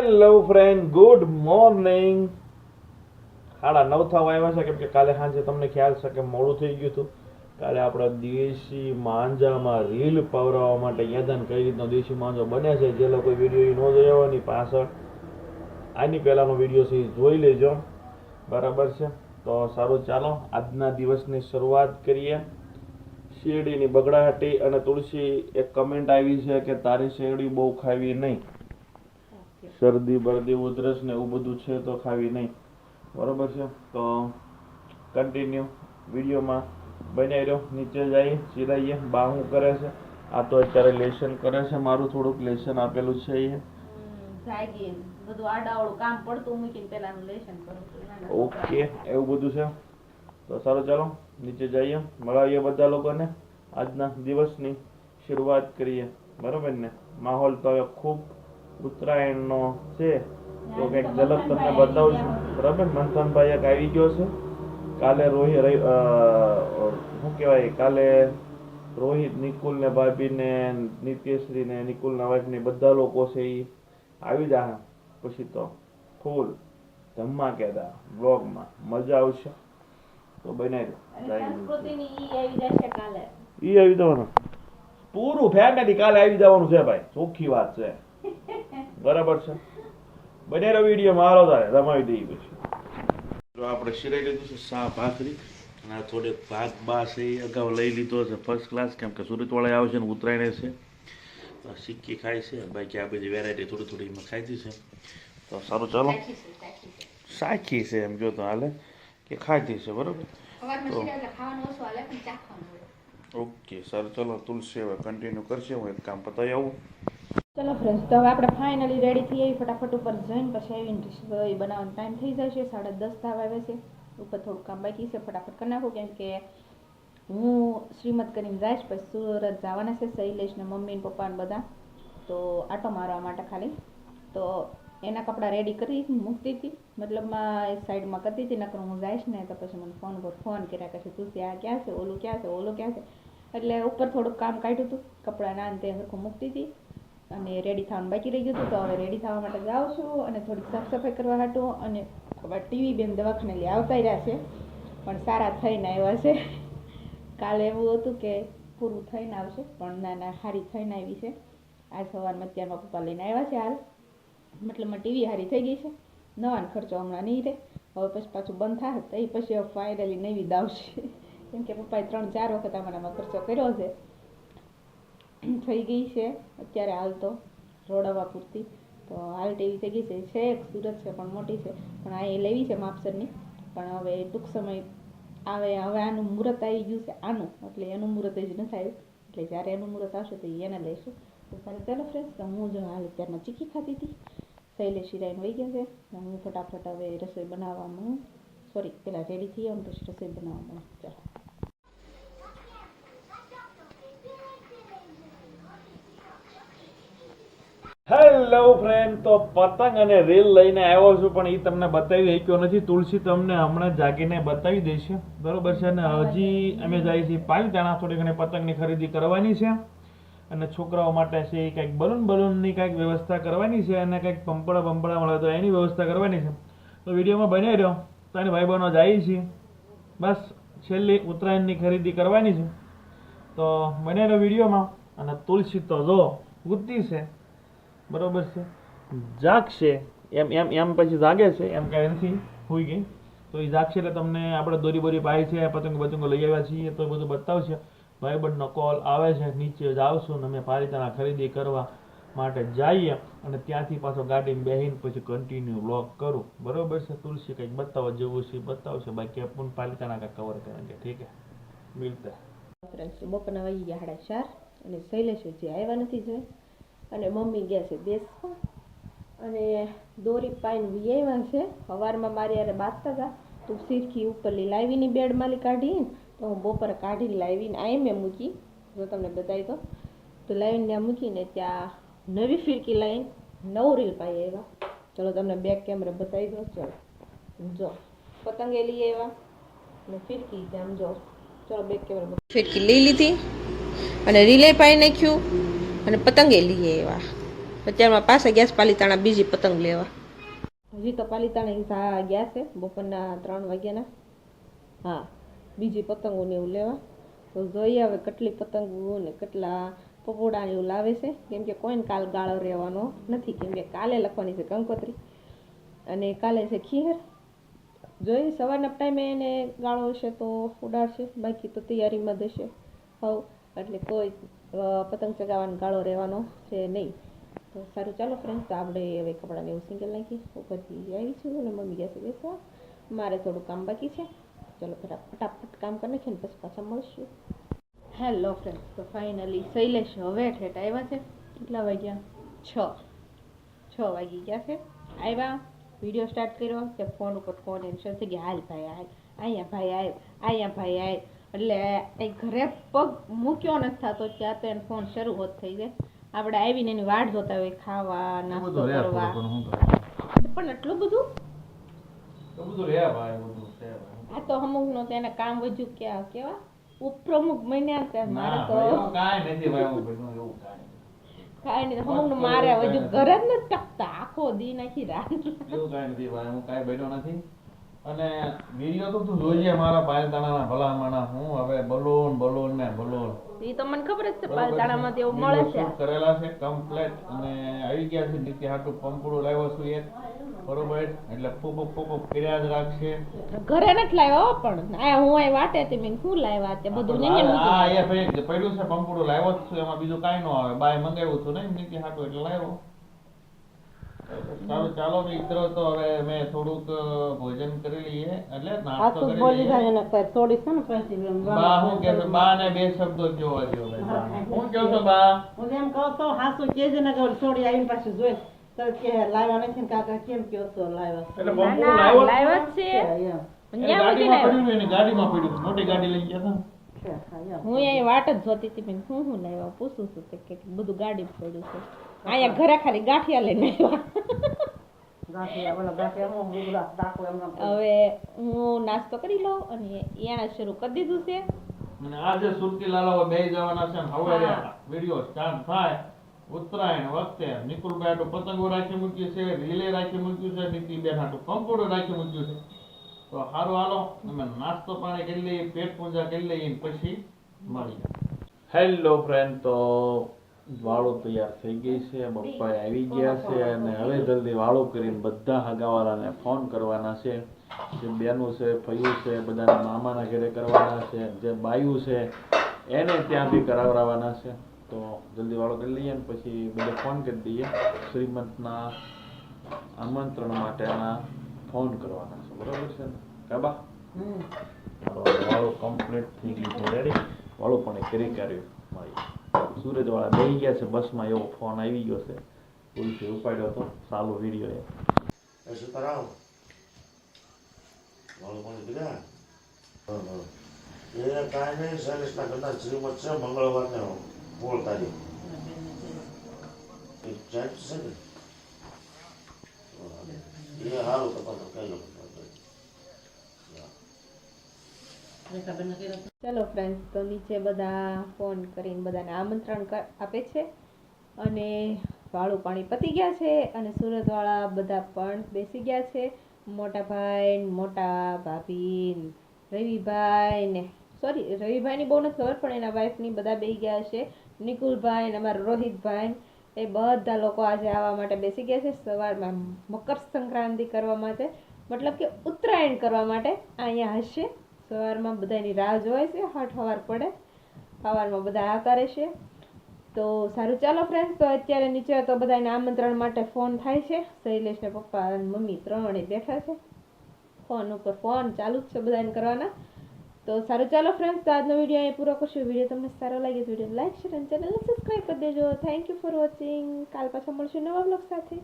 Hello friend, good morning. 9:30 થવા આવ્યા છે કેમ કે કાલે સાંજે તમને ખ્યાલ છે કે મોડું થઈ ગયું હતું. કાલે આપણા દેશી માંજામાં રીલ પવરાવવા માટે યાદન કઈ રીતનો દેશી માંજો બને છે, જે લોકો વિડીયો ન જોયો હોય એની પાછળ આની પહેલાંનો વિડીયો છે જોઈ લેજો, બરાબર છે. તો સારું, ચાલો આજના દિવસની શરૂઆત કરીએ. શેરડીની બગડાહટી અને તુલસી એક કમેન્ટ આવી છે કે તારી શેરડી બહુ ખાવી નહીં, શરદી બરદી ઉધરસ ને એવું બધું છે તો ખાવી નહીં, બરોબર છે. તો કન્ટિન્યુ વિડીયોમાં બન્યા રહ્યો. નીચે જઈએ સીધાઈએ. બા શું કરે છે? આ તો અત્યારે લેસન કરે છે, મારું થોડુંક લેસન આપેલું છે એ. ઓકે, એવું બધું છે. તો સારું, ચાલો નીચે જઈએ, મળાવીએ બધા લોકોને, આજના દિવસની શરૂઆત કરીએ, બરોબર ને. માહોલ તો હવે ખૂબ ઉત્તરાયણનો છે, તો કંઈક ઝલક તમને બતાવું છું, બરાબર. મંથનભાઈ એક આવી ગયો છે. કાલે શું કહેવાય, કાલે રોહિત, નિકુલ ને ભાભી ને નિત્યશ્રી ને નિકુલના વાઈફ ને બધા લોકો છે એ આવી જાય. પછી તો ફૂલ ધમાકેદાર બ્લોગમાં મજા આવશે, તો બનાવી ઈ આવી જવાનું પૂરું ફેમિલી કાલે આવી જવાનું છે ભાઈ, ચોખ્ખી વાત છે, બરાબર છે. બનેરો વિડીયોમાં હાલો તારે રમાવી દઈએ. પછી જો આપણે શીરાઈ લીધું છે સા ભાખરી, અને આ થોડેક ભાગ બા છે એ અગાઉ લઈ લીધો છે ફર્સ્ટ ક્લાસ, કેમ કે સુરતવાળા આવે છે ને ઉતરાયણે છે, સિક્કી ખાય છે. બાકી આ બધી વેરાયટી થોડી થોડી એમાં ખાધી છે. તો સારું, ચાલો સાખી છે એમ જો તો હાલે કે ખાધી છે, બરોબર. ઓકે, સારું, ચલો તુલસી હવે કન્ટિન્યુ કરશે, હું એક કામ પતાવી આવું. ચલો ફ્રેન્ડ્સ, તો હવે આપણે ફાઇનલી રેડી થઈ આવી. ફટાફટ ઉપર જઈને પછી આવીને રસોઈ બનાવવાનો ટાઈમ થઈ જશે. 10:30 થવા આવે છે. ઉપર થોડું કામ બાકી છે, ફટાફટ કરી નાખું, કેમ કે હું શ્રીમત કરીને જઈશ, પછી સુરત જવાના છે શૈલેષ ને મમ્મી ને પપ્પા ને બધા, તો આટો મારવા માટે ખાલી. તો એના કપડાં રેડી કરી મૂકતી હતી, મતલબમાં એ સાઈડમાં કરતી હતી. નકર હું જઈશ ને તો પછી મને ફોન પર ફોન કર્યા કરશે, તું આ ક્યાં છે, ઓલું ક્યાં છે, ઓલું ક્યાં છે. એટલે ઉપર થોડુંક કામ કાઢ્યું હતું, કપડાં ના તે હરખું મૂકતી હતી, અને રેડી થવાનું બાકી રહી ગયું હતું. તો હવે રેડી થવા માટે જાઉં છું, અને થોડીક સાફ સફાઈ કરવા હાટું. અને હવે ટીવી બેન દવાખાને લઈ આવતા રહ્યા છે, પણ સારા થઈને આવ્યા છે. કાલે એવું હતું કે પૂરું થઈને આવશે, પણ ના હારી થઈને આવી છે. આજ સવારમાં અત્યારમાં પપ્પા લઈને આવ્યા છે. હાલ મતલબમાં ટીવી હારી થઈ ગઈ છે, નવાનો ખર્ચો હમણાં નહીં રહે. હવે પછી પાછું બંધ થાય તો એ પછી હવે ફાઇનલી નવી દાવશે, કેમ કે પપ્પાએ 3-4 વખત અમારામાં ખર્ચો કર્યો છે. થઈ ગઈ છે અત્યારે હાલ તો રોડાવા પૂરતી. તો હાલ ટીવી થઈ ગઈ છે એક સુરત છે પણ મોટી છે, પણ આ એ લેવી છે માપસરની. પણ હવે ટૂંક સમય આવે, હવે આનું મુહૂર્ત આવી ગયું છે આનું, એટલે એનું મુહૂર્ત જ નથી આવ્યું, એટલે જ્યારે એનું મુહૂર્ત આવશે તો એને લઈશું. તો સારું, ચાલો ફ્રેન્ડ્સ, તો હું જો હાલ અત્યારમાં ચીકી ખાતી હતી, શૈલેષ શિરાઈને વહી ગયા છે. હું ફટાફટ હવે રસોઈ બનાવવામાં, સોરી પહેલાં રેડી થઈ આવું પછી રસોઈ બનાવવામાં. ચાલો. હેલો ફ્રેન્ડ, તો પતંગ અને રીલ લઈને આવ્યો છું, પણ એ તમને બતાવી શક્યો નથી. તુલસી તમને હમણાં જાગીને બતાવી દઈશ, બરોબર છે. અને હજી અમે જઈએ છીએ પાલિતાણા, થોડી ઘણી પતંગની ખરીદી કરવાની છે, અને છોકરાઓ માટે છે એ કંઈક બલૂનની કંઈક વ્યવસ્થા કરવાની છે, અને કંઈક પંપડા મળે તો એની વ્યવસ્થા કરવાની છે. તો વિડીયોમાં બની રહ્યો. તો એની ભાઈ બહેનો જઈએ છીએ, બસ છેલ્લી ઉત્તરાયણની ખરીદી કરવાની છે. તો બને રહ્યો વિડીયોમાં. અને તુલસી તો જો ઉડતી છે, બરોબર છે, જાગશે એમ પછી જાગે છે, એમ કાંઈ નથી હોઈ ગઈ. તો એ જાગશે એટલે તમને આપણે દોરી બોરી પાઈ છે, પતંગો લઈ આવ્યા છીએ, તો બધું બતાવશે. ભાઈબંધનો કોલ આવે છે, નીચે જાવશું ને અમે પાલિતાણા ખરીદી કરવા માટે જઈએ, અને ત્યાંથી પાછો ગાડીમાં બેસીને પછી કન્ટિન્યુ વ્લોગ કરું, બરોબર છે. તુલસી કંઈક બતાવવા જેવું છે બતાવશે, બાકી આપણને પાલિતાણા કાંઈક કવર કરેંગે, ઠીક હે, મિલતા. બપોરના વાગી ગયા 4:30, અને શૈલેષ જે આવ્યા નથી જોઈ, અને મમ્મી ગયા છે બેસવા, અને દોરી પાઈને આવ્યા છે. સવારમાં મારી યારે બાંધતા હતા, તો સીરખી ઉપરલી લાવીની બેડમાંથી કાઢી, તો હું બપોરે કાઢીને લાવીને આ મેં મૂકી, જો તમને બતાવી તો લાવીને ત્યાં મૂકીને ત્યાં નવી ફિરકી લાવીને 9 રીલ પાઈ આવ્યા. ચલો તમને બેક કેમેરા બતાવી દો. ચલો જો પતંગે લઈ આવ્યા ને ફિરકી ત્યાં જો. ચલો બેક કેમેરા ફિરકી લઈ લીધી અને રીલે પાઈ નાખ્યું, અને પતંગે લઈ આવ્યા. અત્યારમાં પાસે ગેસ પાલીતાણા બીજી પતંગ લેવા. હજી તો પાલીતાણા ગયા છે બપોરના 3 વાગ્યાના. હા, બીજી પતંગો ને એવું લેવા. તો જોઈએ હવે કેટલી પતંગો ને કેટલા પપોડા ને એવું લાવે છે, કેમ કે કોઈને કાલ ગાળો રહેવાનો નથી, કેમ કે કાલે લખવાની છે કંકોત્રી અને કાલે છે ખીર. જોઈએ સવારના ટાઈમે એને ગાળો હશે તો ઉડાડશે, બાકી તો તૈયારીમાં દેશે હવ, એટલે કોઈ પતંગ ચગાવવાનો ગાળો રહેવાનો છે નહીં. તો સારું ચાલો ફ્રેન્ડ, તો આપણે હવે કપડાને એવું સિંગલ નાખી ઉપરથી આવી છું અને મમ્મી ગયા છે બેસવા. મારે થોડું કામ બાકી છે. ચલો ફટાફટ કામ કરી નાખીએ ને પછી પાછા મળશું. હેલો ફ્રેન્ડ, તો ફાઇનલી શૈલેષ હવે ઠેઠ આવ્યા છે. કેટલા વાગ્યા? 6 વાગી ગયા છે. આવ્યા, વિડીયો સ્ટાર્ટ કર્યો કે ફોન ઉપર ફોન એમ શરૂ થઈ ગયા, હાલ ભાઈ હાલ, અહીંયા ભાઈ આવ, અહીંયા ભાઈ આવ. એટલે એ ઘરે પગ મૂક્યો નથી થતો ત્યાં તો એને ફોન શરૂ હોત થઈ જાય. આપણે આવીને એની વાટ જોતા હોય, ખાવા નાસ્તો કરવા. પણ એટલું બધું આ તો અમુક નો તેને કામ વધ્યું કેવા ઉપપ્રમુખ બન્યા છે. મારે તો કાંઈ નહીં, અમુક નું મારે વધ્યું ઘરે જ નથી ટકતા, આખો દી નાખી રાત. એવું કાંઈ નથી ભાઈ, હું કાંઈ બેઠો નથી. અને વિડીયો તો તું જોઈએ મારા પાલતાણાના ભલામણા. હું હવે બલૂન ને બલૂન ઈ તો મને ખબર જ છે પાલતાણામાં એવું મળે છે. કરેલા છે કમ્પ્લીટ અને આવી ગયા છે. નીચે હાટું પંપડું લાવ્યો છું એક, બરોબર, એટલે પોપ કર્યા જ રાખશે. ઘરે નથી લાવ્યો પણ આ હું અહીં વાટે હતી, મેં શું લાવ્યા તે બધું નીચે હા એ પડ્યું છે પંપડું લાવ્યો જ છું, એમાં બીજું કાંઈ ન આવે. બાય મંગાવ્યું છું ને નીચે હાટું એટલે લાવ્યો. સારું ચાલો મિત્રો, તો હવે મેં થોડુંક ભોજન કરી લઈએ, એટલે નાસ્તો કરી લઈએ. બા હું કે છે? બા ને બે શબ્દો જોવા જો. હું કહો છો બા? હું એમ કહું તો હાસુ કેજે ને કે છોડી આવીને પાછું જોઈ તો કે લાવ્યા નથી ને કાકા કેમ કયો છો લાવ્યા એટલે પંપડું લાવ્યો લાવ્યો જ છે. ગાડીમાં પડ્યું ને ગાડીમાં પડ્યું, મોટી ગાડી લઈ ગયા હતા. હું અહીં વાટ જ જોતી હતી, મેં હું લાવ્યા પૂછું છું કે બધું ગાડી પડ્યું છે. અહીંયા ઘરે ખાલી ગાંઠિયા લઈને આવ્યા. હવે હું નાસ્તો કરી લઉં અને એને શરૂ કરી દીધું છે. અને આજે સુરતી લાલાઓ બે જવાના છે. હવે વિડિયો સ્ટાર્ટ થાય ઉત્તરાયણ વખતે નિકુલભાઈ તો પતંગો રાખી મૂક્યું છે, રીલે રાખી મૂક્યું છે, નીતિબેન હાટું કંકોડો રાખી મૂક્યું છે. તો સારું હાલો અમે નાસ્તો પાણી કરી લઈએ, પેટ પૂજા કરી લઈએ, પછી મળીએ. હેલો ફ્રેન્ડ, તો વાળો તૈયાર થઈ ગઈ છે, બપ્પા આવી ગયા છે અને હવે જલ્દી વાળો કરીને બધા હગાવાળાને ફોન કરવાના છે. જે બેનું છે, ફયું છે, બધાના મામાના ઘરે કરવાના છે, જે બાયું છે એને ત્યાંથી કરાવડાવવાના છે. તો જલ્દી વાળો કરી લઈએ ને પછી બધે ફોન કરી દઈએ. શ્રીમંતના આમંત્રણ માટેના ફોન કરવાના છે, બરોબર છે ને કાબા? વાળો કમ્પ્લીટ થઈ ગયું છે, રેડી. વાળો પણ કરી કર્યું મારી. સુરજવાળા બેસી ગયા છે બસમાં, એવો ફોન આવી ગયો છે, પોલીસે ઉપાડ્યો હતો. સારો વિડીયો એ સીતારામ વાળો પણ દીધા એ કાંઈ નહીં. શૈલેષના ઘરના શ્રીમત છે, મંગળવારને 16 તારીખ એ ચેટ છે ને એ સારું તો પાછું કઈ લોકો. ચલો ફ્રેન્ડ્સ, તો નીચે બધા ફોન કરીને બધાને આમંત્રણ આપે છે અને વાળું પાણી પતી ગયા છે અને સુરતવાળા બધા પણ બેસી ગયા છે. મોટા ભાઈ, મોટા ભાભી, રવિભાઈ ને રવિભાઈની બહુ નથી ખબર પણ એના વાઈફની બધા બેસી ગયા છે. નિકુલભાઈ અને અમારા રોહિતભાઈ એ બધા લોકો આજે આવવા માટે બેસી ગયા છે. સવારમાં મકર સંક્રાંતિ કરવા માટે, મતલબ કે ઉત્તરાયણ કરવા માટે અહીંયા હશે. સવારમાં બધાની રાહ જોવાય છે, હવાર પડે સવારમાં બધા આવતા રહેશે. તો સારું ચાલો ફ્રેન્ડ્સ, તો અત્યારે નીચે તો બધાને આમંત્રણ માટે ફોન થાય છે. શૈલેષ ને પપ્પા અને મમ્મી ત્રણે બેઠા છે, ફોન ઉપર ફોન ચાલુ જ છે બધાને કરવાના. તો સારું ચાલો ફ્રેન્ડ્સ, તો આજનો વિડીયો અહીં પૂરો કરશું. વિડીયો તમને સારો લાગે તો વિડીયો લાઈક, શેર અને ચેનલને સબસ્ક્રાઈબ કરી દેજો. Thank you for watching. કાલ પાછા મળશું નવા બ્લોગ સાથે.